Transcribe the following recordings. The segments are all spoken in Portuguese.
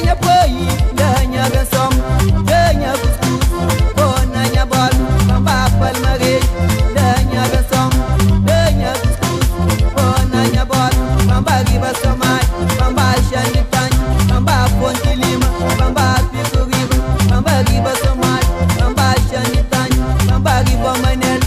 Ganha boi, ganha benção, ganha cuscuz, ganha bol, bamba palmarei. Ganha benção, ganha cuscuz, ganha bol, bamba riba samai, bamba xanitani, bamba ponte lima, bamba pico riba, bamba riba samai, bamba xanitani, bamba riba manel.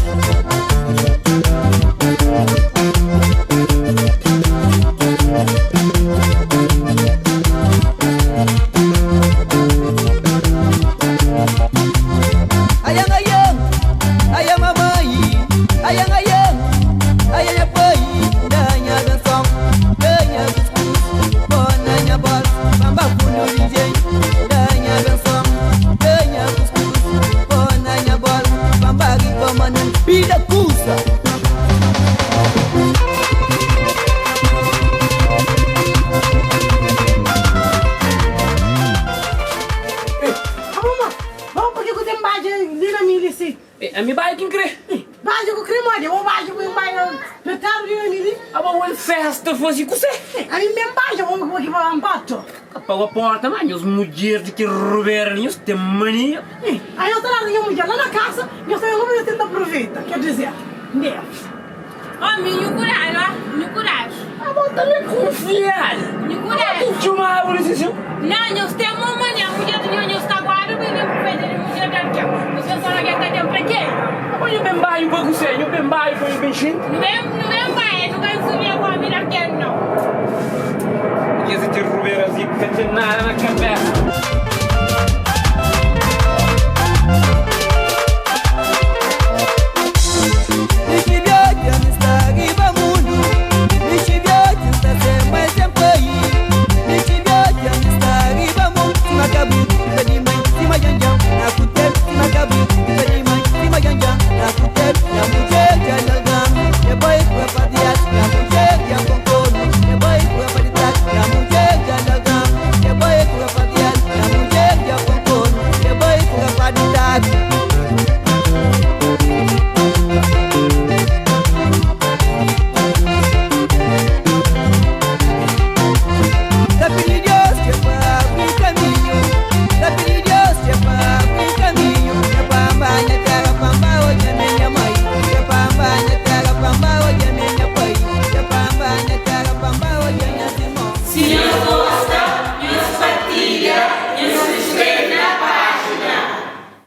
Vida cusa. Ami bayi kin kre. Baji ko crimo de o baji ko bayi petar de ni. Aba wal festa fosi kuse. Ami mem baji ko ki ba ambato. Apa wa porta ma nyos mujir de que ruber nyos te mania. Aí eu tava na mulher lá na casa, eu tenho uma vez tenta aproveitar, quer dizer, Deus. Homem, no coragem. Ah, mas também confiar. No coragem. Tu chama a polícia? Não, nós temos uma mania, mulher de nós está guarda, bem, não pode ir mulher da que. Você só não quer ter para quê? Mas eu bem baio para você, eu bem baio para o bichinho. Não vai subir com a vida que não. Quer dizer, te ruber assim, que tem nada na cabeça.